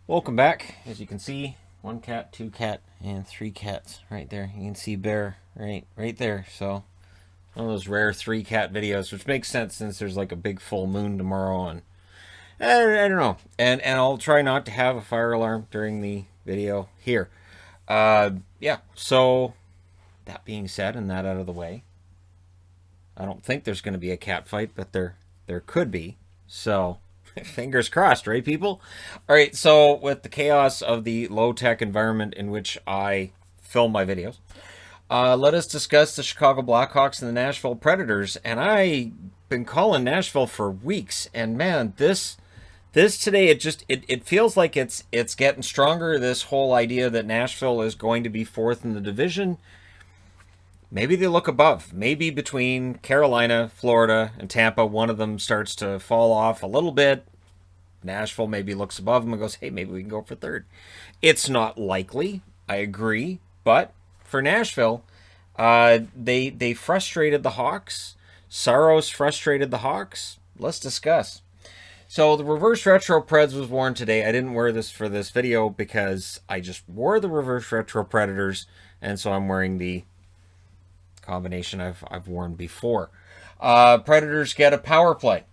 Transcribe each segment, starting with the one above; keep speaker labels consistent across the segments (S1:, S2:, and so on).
S1: Welcome back. As you can see, one cat, two cat, and three cats right there. You can see Bear right there. So one of those rare three cat videos, which makes sense since there's like a big full moon tomorrow, and I don't know. And I'll try not to have a fire alarm during the video here. Yeah. So that being said, and that out of the way, I don't think there's going to be a cat fight, but there could be. So fingers crossed, right, people? All right, so with the chaos of the low tech environment in which I film my videos, let us discuss the Chicago Blackhawks and the Nashville Predators. And I've been calling Nashville for weeks, and man, this today it feels like it's getting stronger. This whole idea that Nashville is going to be fourth in the division. Maybe they look above. Maybe between Carolina, Florida, and Tampa, one of them starts to fall off a little bit. Nashville maybe looks above them and goes, hey, maybe we can go for third. It's not likely, I agree, but for Nashville, they frustrated the Hawks. Saros frustrated the Hawks. Let's discuss. So the reverse retro Preds was worn today. I didn't wear this for this video because I just wore the reverse retro Predators, and so I'm wearing the combination I've worn before. Predators get a power play,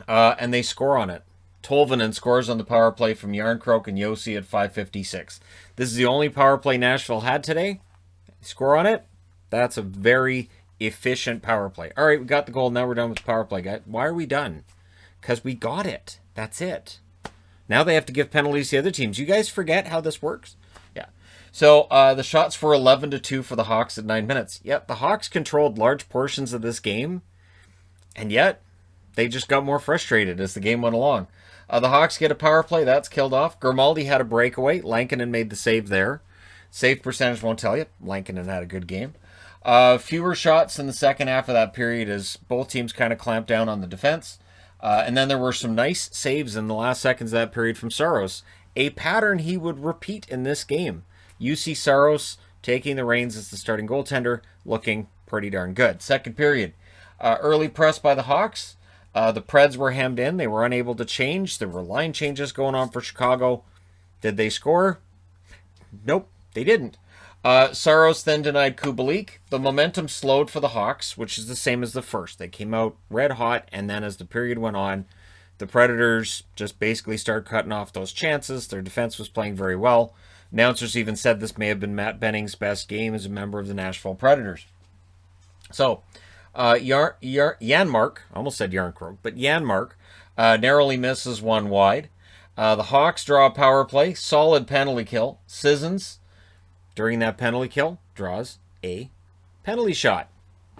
S1: and they score on it. Tolvanen scores on the power play from Yarncroke and Yossi at 5:56. This is the only power play Nashville had today. Score on it. That's a very efficient power play. All right, we got the goal. Now we're done with the power play, guys. Why are we done? Because we got it. That's it. Now they have to give penalties to the other teams. You guys forget how this works? Yeah. So the shots were 11-2 for the Hawks at 9 minutes. Yet the Hawks controlled large portions of this game, and yet they just got more frustrated as the game went along. The Hawks get a power play. That's killed off. Grimaldi had a breakaway. Lankinen made the save there. Save percentage won't tell you. Lankinen had a good game. Fewer shots in the second half of that period as both teams kind of clamped down on the defense. And then there were some nice saves in the last seconds of that period from Saros. A pattern he would repeat in this game. You see Saros taking the reins as the starting goaltender, looking pretty darn good. Second period. Early press by the Hawks. The Preds were hemmed in. They were unable to change. There were line changes going on for Chicago. Did they score? Nope, they didn't. Saros then denied Kubalik. The momentum slowed for the Hawks, which is the same as the first. They came out red hot, and then as the period went on, the Predators just basically started cutting off those chances. Their defense was playing very well. Announcers even said this may have been Matt Benning's best game as a member of the Nashville Predators. So, Janmark, almost said Yarncroke, but Janmark narrowly misses one wide. The Hawks draw a power play, solid penalty kill. Sissons, during that penalty kill, draws a penalty shot,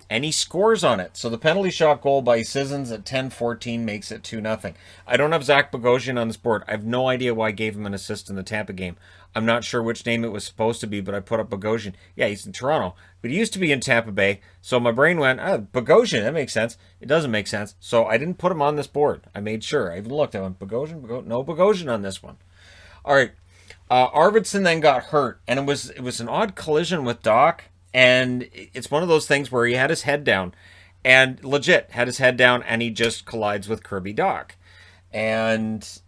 S1: and he scores on it. So the penalty shot goal by Sissons at 10:14 makes it 2-0. I don't have Zach Bogosian on this board. I have no idea why I gave him an assist in the Tampa game. I'm not sure which name it was supposed to be, but I put up Bogosian. Yeah, he's in Toronto, but he used to be in Tampa Bay. So my brain went, Bogosian, that makes sense. It doesn't make sense. So I didn't put him on this board. I made sure. I even looked. I went, Bogosian? No Bogosian on this one. All right. Arvidsson then got hurt, and it was an odd collision with Doc, and it's one of those things where he had his head down, and legit had his head down, and he just collides with Kirby Doc, and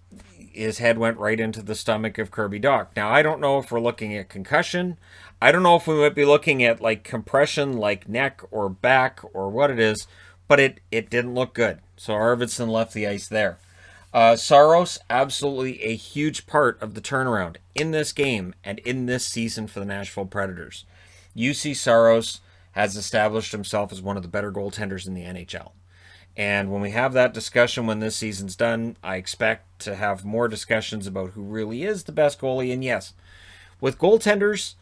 S1: his head went right into the stomach of Kirby Doc. Now, I don't know if we're looking at concussion. I don't know if we might be looking at like compression, like neck or back or what it is, but it didn't look good. So Arvidsson left the ice there. Saros, absolutely a huge part of the turnaround in this game and in this season for the Nashville Predators. UC Saros has established himself as one of the better goaltenders in the NHL. And when we have that discussion when this season's done, I expect to have more discussions about who really is the best goalie. And yes, with goaltenders,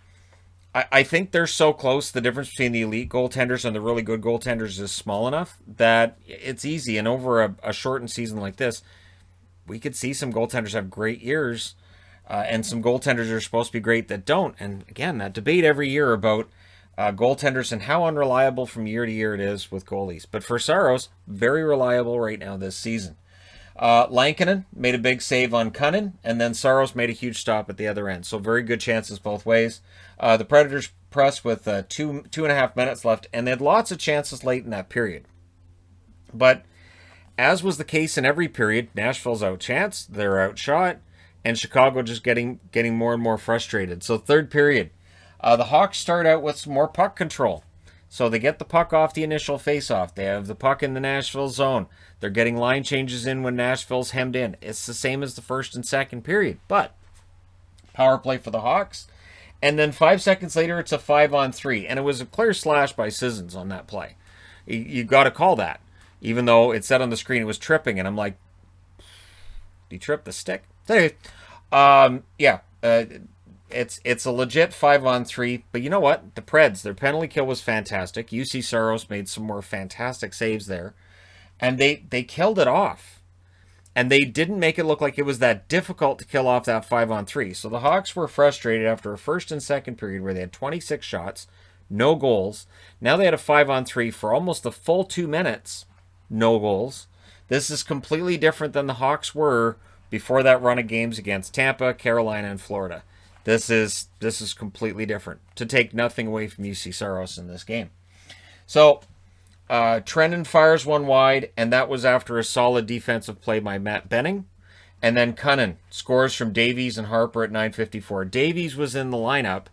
S1: I think they're so close. The difference between the elite goaltenders and the really good goaltenders is small enough that it's easy. And over a shortened season like this, we could see some goaltenders have great years, and some goaltenders are supposed to be great that don't. And again, that debate every year about goaltenders and how unreliable from year to year it is with goalies. But for Saros, very reliable right now this season. Lankinen made a big save on Cunnin, and then Saros made a huge stop at the other end. So very good chances both ways. The Predators pressed with 2.5 minutes left, and they had lots of chances late in that period. But as was the case in every period, Nashville's outchanced, they're outshot, and Chicago just getting more and more frustrated. So third period, the Hawks start out with some more puck control. So they get the puck off the initial faceoff. They have the puck in the Nashville zone. They're getting line changes in when Nashville's hemmed in. It's the same as the first and second period, but power play for the Hawks. And then 5 seconds later, it's a 5-on-3. And it was a clear slash by Sissons on that play. You got to call that. Even though it said on the screen it was tripping. And I'm like, he tripped the stick? It's a legit 5-on-3. But you know what? The Preds, their penalty kill was fantastic. UC Saros made some more fantastic saves there. And they killed it off. And they didn't make it look like it was that difficult to kill off that 5-on-3. So the Hawks were frustrated after a first and second period where they had 26 shots, no goals. Now they had a 5-on-3 for almost the full 2 minutes, no goals. This is completely different than the Hawks were before that run of games against Tampa, Carolina, and Florida. This is completely different, to take nothing away from UC Saros in this game. So Trennan fires one wide, and that was after a solid defensive play by Matt Benning. And then Cunnin scores from Davies and Harper at 9:54. Davies was in the lineup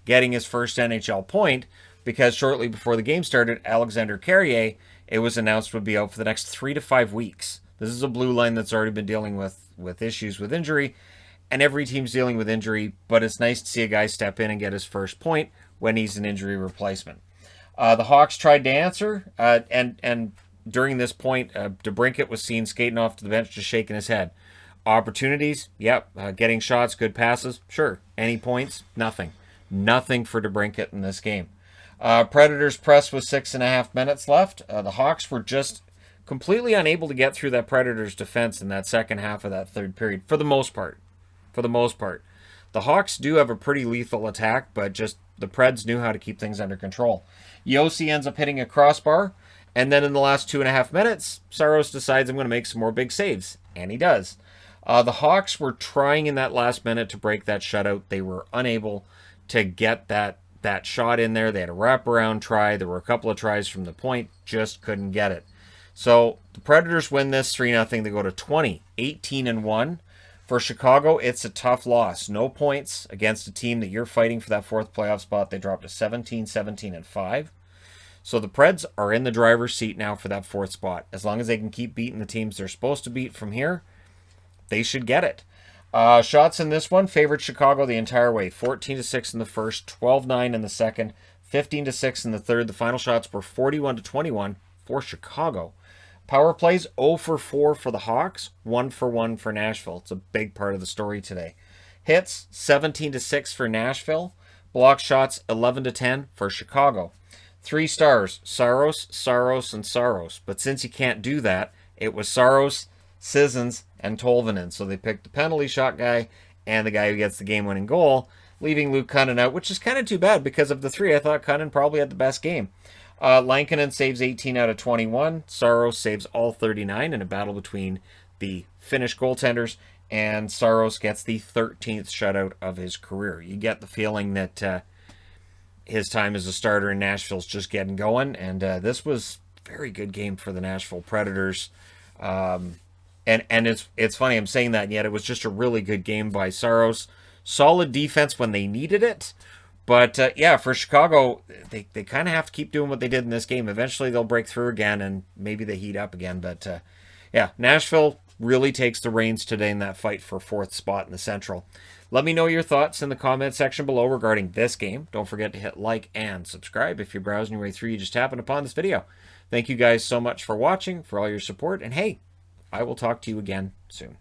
S1: getting his first NHL point because shortly before the game started, Alexander Carrier, it was announced, would be out for the next 3 to 5 weeks. This is a blue line that's already been dealing with issues with injury, and every team's dealing with injury, but it's nice to see a guy step in and get his first point when he's an injury replacement. The Hawks tried to answer, and during this point, DeBrincat was seen skating off to the bench, just shaking his head. Opportunities, yep. Getting shots, good passes, sure. Any points? Nothing. Nothing for DeBrincat in this game. Predators press with 6.5 minutes left. The Hawks were just completely unable to get through that Predators defense in that second half of that third period, for the most part. The Hawks do have a pretty lethal attack, but just the Preds knew how to keep things under control. Yossi ends up hitting a crossbar, and then in the last 2.5 minutes, Saros decides I'm going to make some more big saves, and he does. The Hawks were trying in that last minute to break that shutout. They were unable to get that shot in there. They had a wraparound try. There were a couple of tries from the point, just couldn't get it. So the Predators win this 3-0. They go to 20, 18-1. For Chicago, it's a tough loss. No points against a team that you're fighting for that fourth playoff spot. They dropped to 17, 17-5. So the Preds are in the driver's seat now for that fourth spot. As long as they can keep beating the teams they're supposed to beat from here, they should get it. Shots in this one favored Chicago the entire way. 14-6 in the first, 12-9 in the second, 15-6 in the third. The final shots were 41-21 for Chicago. Power plays 0 for 4 for the Hawks, 1 for 1 for Nashville. It's a big part of the story today. Hits 17-6 for Nashville. Block shots 11-10 for Chicago. 3 stars, Saros, Saros, and Saros. But since you can't do that, it was Saros, Sissons, and Tolvanen. So they picked the penalty shot guy and the guy who gets the game-winning goal, leaving Luke Cunnin out, which is kind of too bad because of the 3. I thought Cunnin probably had the best game. Lankinen saves 18 out of 21. Saros saves all 39 in a battle between the Finnish goaltenders, and Saros gets the 13th shutout of his career. You get the feeling that his time as a starter in Nashville's just getting going, and this was a very good game for the Nashville Predators. And it's funny I'm saying that, and yet it was just a really good game by Saros. Solid defense when they needed it. But, for Chicago, they kind of have to keep doing what they did in this game. Eventually, they'll break through again, and maybe they heat up again. But, Nashville really takes the reins today in that fight for fourth spot in the Central. Let me know your thoughts in the comment section below regarding this game. Don't forget to hit like and subscribe if you're browsing your way through. You just happened upon this video. Thank you guys so much for watching, for all your support, and hey, I will talk to you again soon.